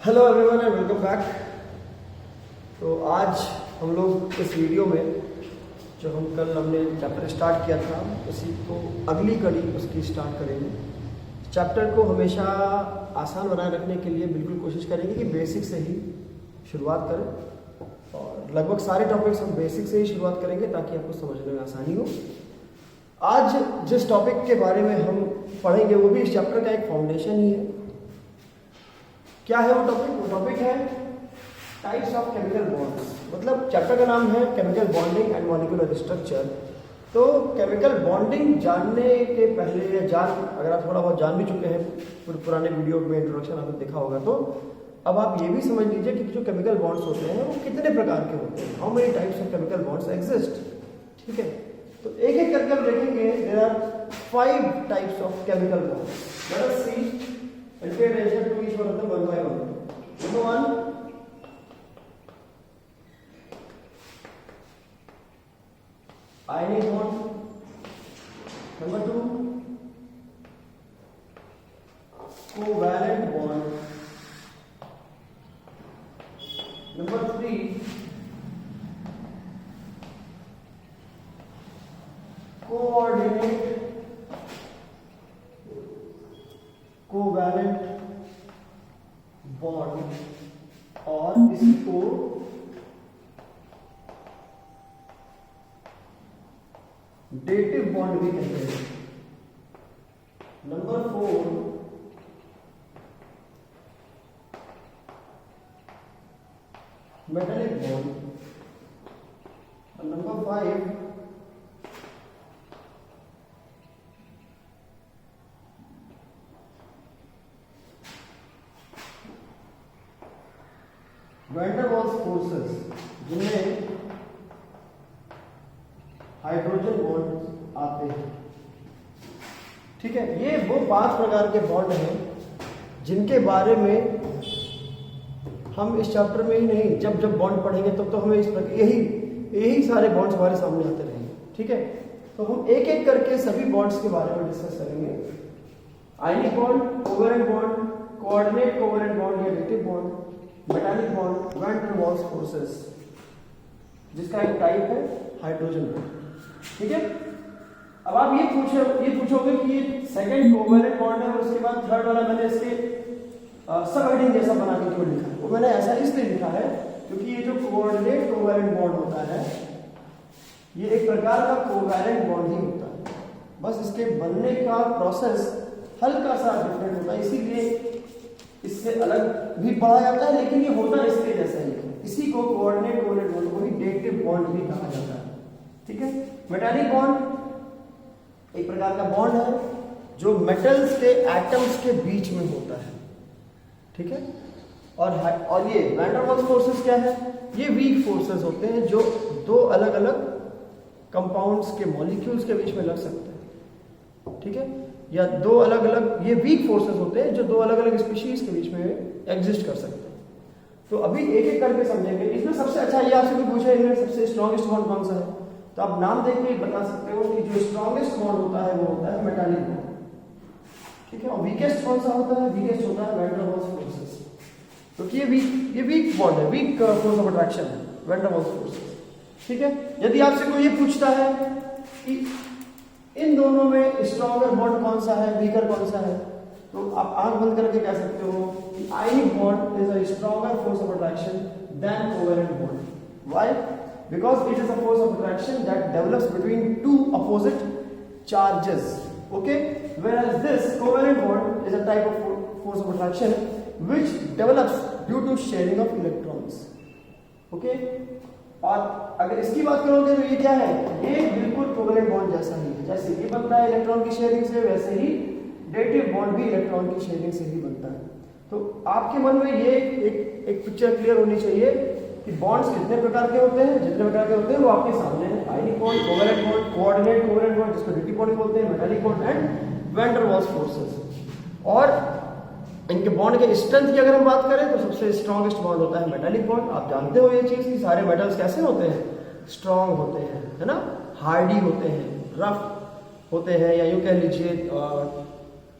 Hello everyone and welcome back. तो आज हम लोग इस वीडियो में जो हमने चैप्टर स्टार्ट किया था उसी को अगली कड़ी उसकी स्टार्ट करेंगे। चैप्टर को हमेशा आसान बनाए रखने के लिए बिल्कुल कोशिश करेंगे कि बेसिक से ही शुरुआत करें और लगभग सारे टॉपिक्स हम बेसिक से ही शुरुआत करेंगे ताकि आपको समझने में आसानी हो। आज जिस टॉपिक के बारे में हम पढ़ेंगे वो भी इस चैप्टर का एक फाउंडेशन ही है। क्या है वो टॉपिक? वो टॉपिक है टाइप्स ऑफ केमिकल बॉन्ड्स। मतलब चैप्टर का नाम है chemical bonding and molecular structure. तो केमिकल बॉन्डिंग जानने के पहले अगर आप थोड़ा बहुत जान भी चुके हैं पुराने वीडियो में इंट्रोडक्शन आपने देखा होगा, तो अब आप ये भी समझ लीजिए कि जो केमिकल बॉन्ड्स होते हैं वो कितने प्रकार के होते हैं। How many types of chemical bonds exist. ठीक है, तो एक एक करके हम देखेंगे। There are 5 types of chemical bonds. Let us see and pay attention to each one of them one by one. Number 1, ionic bond. Number 2, covalent bond. Number 3, coordinate covalent bond और इसको डेटिव बॉन्ड भी कहते हैं। Number 4, metallic bond. Number 5, van der Waals forces, जिनमें hydrogen bond आते हैं। ठीक है, ये वो 5 प्रकार के बॉन्ड हैं जिनके बारे में हम इस चैप्टर में ही नहीं, जब जब बॉन्ड पढ़ेंगे तब तो हमें इस प्रकार यही सारे बॉन्ड्स हमारे सामने आते रहेंगे। ठीक है, तो हम एक एक करके सभी बॉन्ड्स के बारे में डिस्कस करेंगे। Ionic bond, covalent bond, coordinate covalent bond या dative bond, metallic bond, van der Waals forces, जिसका एक टाइप है हाइड्रोजन बॉन्ड। ठीक है, अब आप ये पूछोगे कि ये सेकंड कोवैलेंट बॉन्ड है और उसके बाद थर्ड वाला मैंने इसके सब हेडिंग जैसा बना के क्यों लिखा है? वो मैंने ऐसा इसलिए लिखा है क्योंकि ये जो कोऑर्डिनेट कोवैलेंट बॉन्ड होता है ये एक प्रकार का कोवैलेंट बॉन्ड ही होता है, बस इसके बनने का प्रोसेस हल्का सा डिफरेंट होता है, इसीलिए इससे अलग भी पढ़ा जाता है, लेकिन ये होता इसके जैसा ही है। इसी को कोऑर्डिनेट कोवैलेंट बॉन्ड को ही डेटिव बॉन्ड भी कहा जाता है। ठीक है, मेटालिक बॉन्ड एक प्रकार का बॉन्ड है जो मेटल्स के एटम्स के बीच में होता है। ठीक है, और ये वैन डर वाल्स फोर्सेस क्या है? ये वीक फोर्सेस होते हैं जो दो अलग अलग कंपाउंड्स के मॉलिक्यूल्स के बीच में लग सकते हैं। ठीक है, या दो अलग अलग ये वीक फोर्सेस होते हैं जो दो अलग अलग स्पीशीज के बीच में एग्जिस्ट कर सकते हैं। तो अभी एक एक करके समझेंगे। इसमें सबसे अच्छा ये आपसे कोई पूछे इनमें सबसे स्ट्रॉन्गेस्ट बॉन्ड कौन सा है, तो आप नाम देख के बता सकते हो कि जो स्ट्रॉन्गेस्ट बॉन्ड होता है वो होता है मेटालिक बॉन्ड। ठीक है, और वीकेस्ट कौन सा होता है? वीकेस्ट होता है वैन डर वाल्स फोर्सेस, क्योंकि ये वीक बॉन्ड है, वीक फोर्स ऑफ अट्रैक्शन है वैन डर वाल्स फोर्सेस। ठीक है, यदि आपसे कोई ये पूछता है कि इन दोनों में स्ट्रॉन्गर बॉन्ड कौन सा है, वीकर कौन सा है, तो आप आंख बंद करके कह सकते हो कि ionic bond is a stronger force of attraction than covalent bond. Why? Because it is a force of attraction that develops between two opposite charges. Okay, whereas this covalent bond is a type of force of attraction which develops due to sharing of electrons. Okay, और अगर इसकी बात करोगे तो ये क्या है? ये बिल्कुल कोवैलेंट बॉन्ड जैसा ही है। जैसे ये बनता है इलेक्ट्रॉन की शेयरिंग से, वैसे ही डेटिव बॉन्ड भी इलेक्ट्रॉन की शेयरिंग से ही बनता है। तो आपके मन में ये एक पिक्चर क्लियर होनी चाहिए कि बॉन्ड्स कितने प्रकार के होते हैं। जितने प्रकार के होते हैं वो आपके सामने है। Ionic bond, covalent bond, coordinate covalent bond जिसको डेटिव बॉन्ड बोलते हैं, metallic bond and van der Waals forces. और इनके बॉन्ड के स्ट्रेंथ की अगर हम बात करें तो सबसे स्ट्रॉन्गेस्ट बॉन्ड होता है मेटालिक बॉन्ड। आप जानते हो ये चीज कि सारे मेटल्स कैसे होते हैं? स्ट्रॉन्ग होते हैं, है ना, हार्डी होते हैं, रफ होते हैं, या यूं कह लीजिए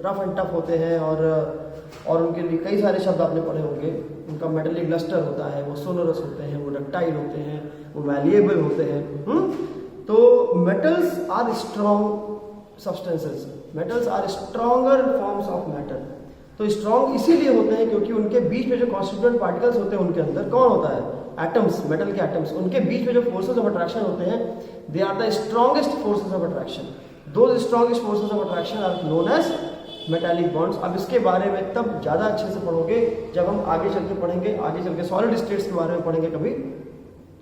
रफ एंड टफ होते हैं और उनके लिए कई सारे शब्द आपने पढ़े होंगे। उनका मेटलिक लस्टर होता है, वो सोनोरस होते हैं, वो डक्टाइल होते हैं, वो मैलिएबल होते हैं। तो metals are strong substances, metals are stronger forms of matter. तो स्ट्रॉन्ग इसीलिए होते हैं क्योंकि उनके बीच में जो कॉन्स्टिट्यूएंट पार्टिकल्स होते हैं उनके अंदर कौन होता है, एटम्स, मेटल के एटम्स, उनके बीच में जो फोर्सेस ऑफ अट्रैक्शन होते हैं they are the strongest forces of attraction. Those strongest forces of attraction are known as metallic bonds. अब इसके बारे में तब ज़्यादा अच्छे से पढ़ोगे जब हम आगे चल के पढ़ेंगे, आगे चल के सॉलिड स्टेट्स के बारे में पढ़ेंगे, कभी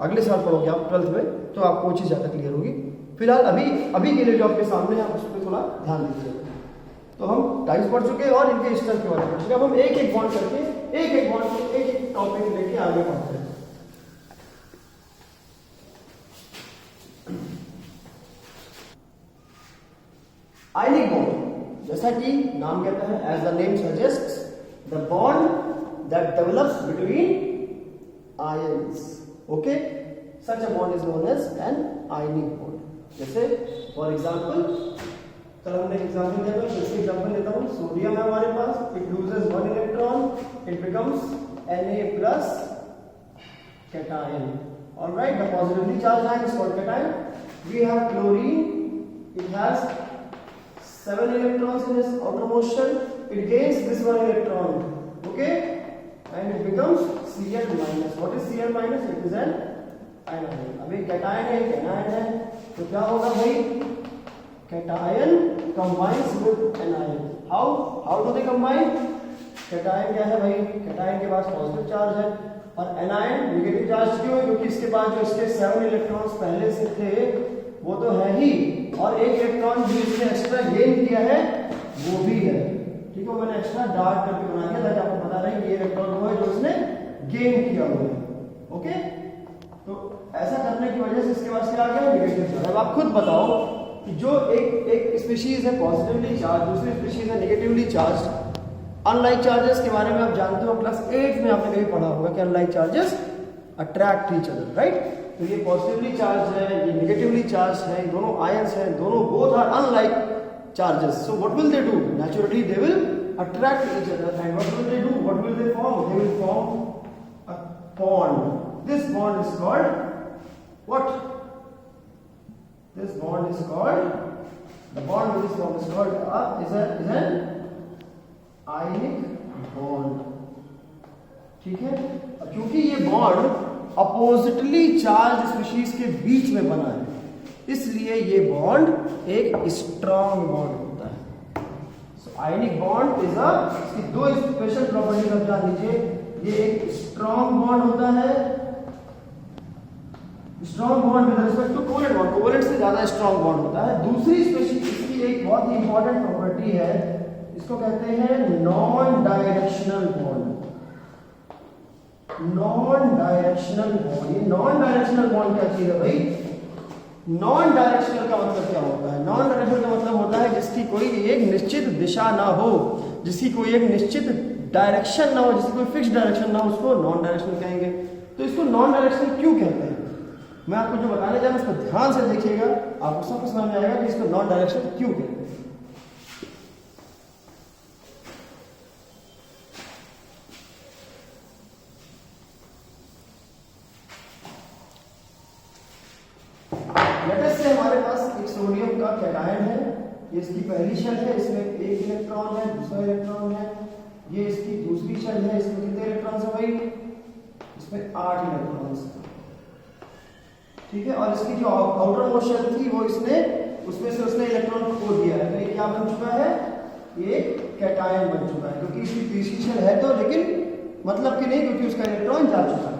अगले साल पढ़ोगे आप 12th में, तो आपको वो चीज़ ज़्यादा क्लियर होगी। फिलहाल अभी के लिए जो आपके सामने है आप उस पर थोड़ा ध्यान दीजिए। तो हम टाइप्स पढ़ चुके हैं और इनके स्ट्रेंथ के बारे में पढ़ चुके हैं। अब हम एक एक बॉन्ड करके एक बॉन्ड को एक टॉपिक लेके आगे पढ़ते हैं। आयनिक बॉन्ड, जैसा कि नाम कहता है, as the name suggests, the bond that develops between ions. Okay, such a bond is known as an ionic bond. जैसे फॉर एग्जांपल, कल हमने एग्जांपल दिया था, जैसे एग्जांपल लेता हूं, सोडियम है हमारे पास, it loses 1 electron, it becomes Na+ cation. All right, the positively charged ion is called cation. We have chlorine, it has 7 electrons in its outermost shell, it gains this 1 electron, okay, and it becomes Cl-. What is Cl-? It is an anion. अब एक cation है, एक anion है, तो क्या होगा भाई, cation combines with anion. How do they combine? cation क्या है भाई, cation के पास पॉजिटिव चार्ज है और anion नेगेटिव चार्ज क्यों है, क्योंकि इसके पास जो इसके 7 इलेक्ट्रॉन्स पहले से थे वो तो है ही, और एक इलेक्ट्रॉन भी इसने एक्स्ट्रा गेन किया है वो भी है। ठीक है, मैंने एक्स्ट्रा डार्क करके बना दिया ताकि आपको पता रहे ये इलेक्ट्रॉन वो है जो इसने गेन किया हुआ है। ओके, तो ऐसा करने की वजह से इसके पास क्या आ गया, नेगेटिव चार्ज। अब आप खुद बताओ कि जो एक स्पीशीज है पॉजिटिवली चार्ज, दूसरी स्पीशीज है नेगेटिवली चार्ज। अनलाइक चार्जेस के बारे में आप जानते हो, क्लास 8 में आपने कहीं पढ़ा होगा कि unlike charges attract each other, right. तो ये पॉजिटिवली चार्ज है, ये नेगेटिवली चार्ज है, दोनों आयंस हैं, दोनों both are unlike charges. So what will they do, naturally they will attract each other, and what will they do, what will they form, they will form a bond. This bond is called what, this bond is called, the bond which is formed is called is an ionic bond। ठीक है, अब क्योंकि ये bond oppositely charge species के बीच में बना है इसलिए ये बॉन्ड एक स्ट्रॉन्ग बॉन्ड होता है। सो आयनिक बॉन्ड इज इसकी दो स्पेशल प्रॉपर्टीज आप जान लीजिए। ये एक स्ट्रॉन्ग बॉन्ड होता है, strong bond with respect to covalent bond, covalent से ज्यादा स्ट्रॉन्ग बॉन्ड होता है। दूसरी स्पेशल इसकी एक बहुत ही इंपॉर्टेंट प्रॉपर्टी है, इसको कहते हैं non directional bond. Non directional bond, ये नॉन डायरेक्शनल बॉन्ड क्या चीज है भाई, नॉन डायरेक्शनल का मतलब क्या होता है, नॉन डायरेक्शनल का मतलब होता है जिसकी कोई एक निश्चित दिशा ना हो, जिसकी कोई एक निश्चित डायरेक्शन ना हो, जिसकी कोई फिक्स डायरेक्शन ना हो, उसको नॉन डायरेक्शनल कहेंगे। तो इसको नॉन डायरेक्शनल क्यों कहते हैं, मैं आपको जो बताने जा रहा हूं उसको ध्यान से देखिएगा, आपको सब समझ में आएगा कि इसको नॉन डायरेक्शनल क्यों कहते हैं। लेटेस्ट से हमारे पास एक सोडियम का कैटायन है, ये इसकी पहली शेल है, इसमें एक इलेक्ट्रॉन है, दूसरा इलेक्ट्रॉन है। ये इसकी दूसरी शेल है, इसमें कितने इलेक्ट्रॉन्स है भाई, इसमें 8 इलेक्ट्रॉन्स है। ठीक है, और इसकी जो आउटर मोस्ट शेल थी वो इसने उसमें से उसने इलेक्ट्रॉन खो दिया है, तो ये क्या बन चुका है, ये कैटायन बन चुका है, क्योंकि इसकी तीसरी शेल है तो, लेकिन मतलब कि नहीं, क्योंकि उसका इलेक्ट्रॉन जा चुका है।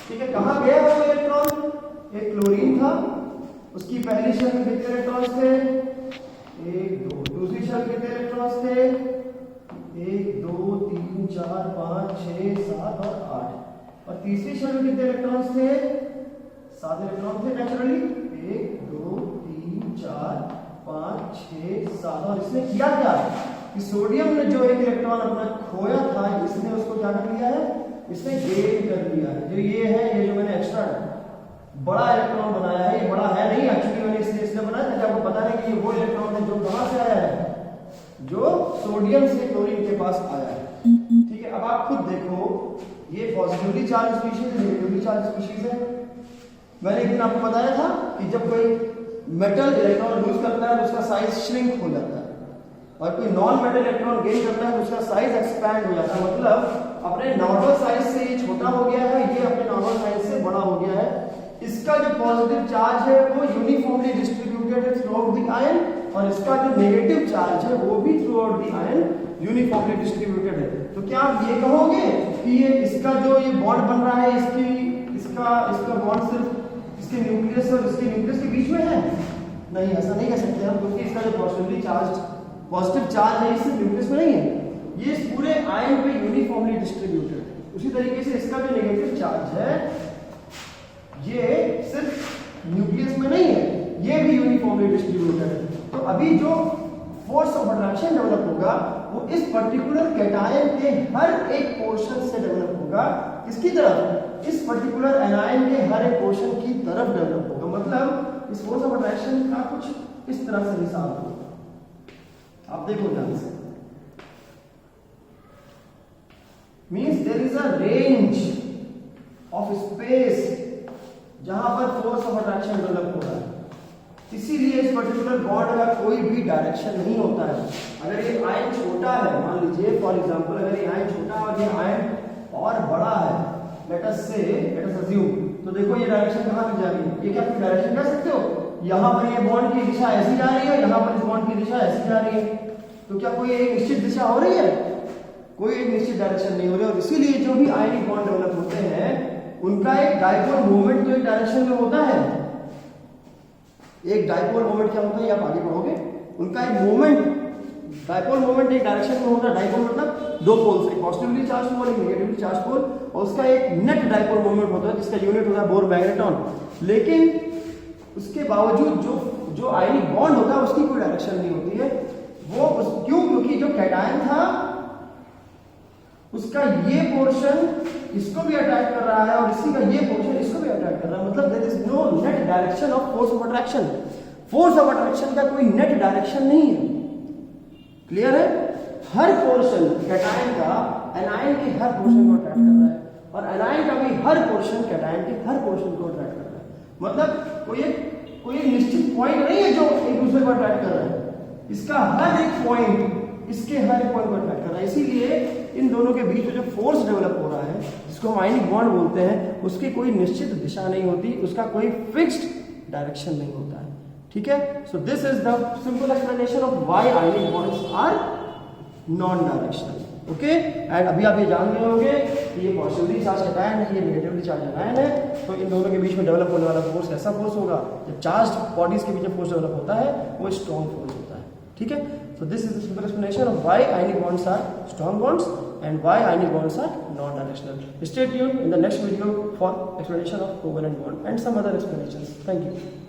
ठीक है, कहाँ गया वो इलेक्ट्रॉन, एक क्लोरीन था, उसकी पहली शेल में कितने इलेक्ट्रॉन्स थे, 1 2, दूसरी शेल कितने इलेक्ट्रॉन्स थे, 1 2 3 4 5 6 7 और 8, और तीसरी शेल में कितने इलेक्ट्रॉन्स थे, 7 इलेक्ट्रॉन थे नेचुरली, 1 2 3 4 5 6 7, और इसने किया क्या कि सोडियम ने जो एक इलेक्ट्रॉन अपना खोया था इसने उसको क्या कर लिया है, इसने गेन कर लिया है। जो ये है, ये जो मैंने एक्स्ट्रा बड़ा इलेक्ट्रॉन बनाया है, ये बड़ा है नहीं, एक्चुअली मैंने इसलिए बनाया ताकि आपको पता है कि ये वो इलेक्ट्रॉन है जो कहां से आया है, जो सोडियम से क्लोरीन के पास आया है। ठीक है, अब आप खुद देखो, ये पॉजिटिवली चार्ज स्पीशीज है, नेगेटिवली चार्ज स्पीशीज है। मैंने एक दिन आपको बताया था कि जब कोई मेटल इलेक्ट्रॉन लूज करता है तो उसका साइज श्रिंक हो जाता है, और कोई नॉन मेटल इलेक्ट्रॉन गेन करता है तो उसका साइज एक्सपैंड हो जाता है। मतलब अपने नॉर्मल साइज से ये छोटा हो गया है, ये अपने नॉर्मल साइज से बड़ा हो गया है। इसका जो पॉजिटिव चार्ज है वो यूनिफॉर्मली डिस्ट्रीब्यूटेड है थ्रू आउट द आयन, और इसका जो नेगेटिव चार्ज है वो भी through out the ion uniformly distributed है। तो क्या आप ये कहोगे कि ये इसका जो ये बॉन्ड बन रहा है, इसका बॉन्ड सिर्फ इसके न्यूक्लियस और इसके न्यूक्लियस के बीच में है? नहीं, ऐसा नहीं कह सकते हम, क्योंकि इसका जो पॉजिटिव चार्ज है इस न्यूक्लियस में नहीं है, ये इस पूरे आयन पे यूनिफॉर्मली डिस्ट्रीब्यूटेड है। उसी तरीके से इसका जो नेगेटिव चार्ज है ये सिर्फ न्यूक्लियस में नहीं है, ये भी यूनिफॉर्मली डिस्ट्रीब्यूटेड है। तो अभी जो फोर्स ऑफ अट्रैक्शन डेवलप होगा वो इस पर्टिकुलर कैटायन के हर एक पोर्शन से डेवलप होगा। किसकी तरफ? इस पर्टिकुलर एनायन के हर एक पोर्शन की तरफ डेवलप होगा। मतलब इस फोर्स ऑफ अट्रैक्शन का कुछ इस तरह से हिसाब होगा। आप देखो ध्यान से, means there is a range of space जहां पर फोर्स ऑफ अट्रैक्शन डेवलप हो रहा है। इसीलिए इस पर्टिकुलर बॉन्ड का कोई भी डायरेक्शन नहीं होता है। अगर ये आयन छोटा है, मान लीजिए फॉर एग्जांपल, अगर ये आयन छोटा है और ये आयन और बड़ा है, लेट अस अज्यूम, तो देखो ये डायरेक्शन कहां पे जा रही है? ये क्या आप डायरेक्शन कह सकते हो? यहां पर ये बॉन्ड की दिशा ऐसी जा रही है, यहां पर इस बॉन्ड की दिशा ऐसी जा रही है। तो क्या कोई एक निश्चित दिशा हो रही है? कोई एक निश्चित डायरेक्शन नहीं हो रही। और इसीलिए जो भी आयनिक बॉन्ड डेवलप होते हैं उनका एक डाइपोल मोमेंट तो एक डायरेक्शन में होता है। एक डाइपोल मोमेंट क्या होता है, आप आगे पढ़ोगे, उनका एक मोमेंट, डाइपोल मोमेंट एक डायरेक्शन में होता है। डाइपोल मतलब दो पोल्स, एक पॉजिटिवली चार्ज पोल, एक नेगेटिवली चार्ज पोल, और उसका एक नेट डाइपोल मोमेंट होता है जिसका यूनिट होता है बोर मैग्नेटॉन। लेकिन उसके बावजूद जो आयनिक बॉन्ड होता है उसकी कोई डायरेक्शन नहीं होती है। वो क्यों? क्योंकि जो कैटायन था उसका ये पोर्शन इसको भी अट्रैक्ट कर रहा है और इसी का ये पोर्शन इसको भी अट्रैक्ट कर रहा है। मतलब there is no net direction of force of attraction. Force of attraction का कोई नेट डायरेक्शन नहीं है। क्लियर है? हर पोर्शन कैटायन का एनायन के हर पोर्शन को अट्रैक्ट कर रहा है, और एनायन का भी हर पोर्शन कैटायन के हर पोर्शन को अट्रैक्ट कर रहा है। मतलब कोई एक निश्चित पॉइंट नहीं है जो एक दूसरे को अट्रैक्ट कर रहा है। इसका हर एक पॉइंट इसके हर एक पॉइंट को अट्रैक्ट कर रहा है। इसीलिए इन दोनों के बीच में जो फोर्स डेवलप हो रहा है, जिसको हम आयनिक बॉन्ड बोलते हैं, उसकी कोई निश्चित दिशा नहीं होती, उसका कोई फिक्स्ड डायरेक्शन नहीं होता है। ठीक है? So this is the simple explanation of why ionic bonds are non directional. Okay, and अभी आप ये जान गए होंगे कि ये पॉजिटिवली चार्ज कैटायन है, ये नेगेटिवली चार्ज एनायन है। तो इन दोनों के बीच में डेवलप होने वाला फोर्स ऐसा फोर्स होगा, जब चार्ज्ड बॉडीज के बीच में फोर्स डेवलप होता है वो स्ट्रॉन्ग फोर्स होता है। ठीक है? So this is the simple explanation of why ionic bonds are strong bonds and why ionic bonds are non-directional. Stay tuned in the next video for explanation of covalent bond and some other explanations. Thank you.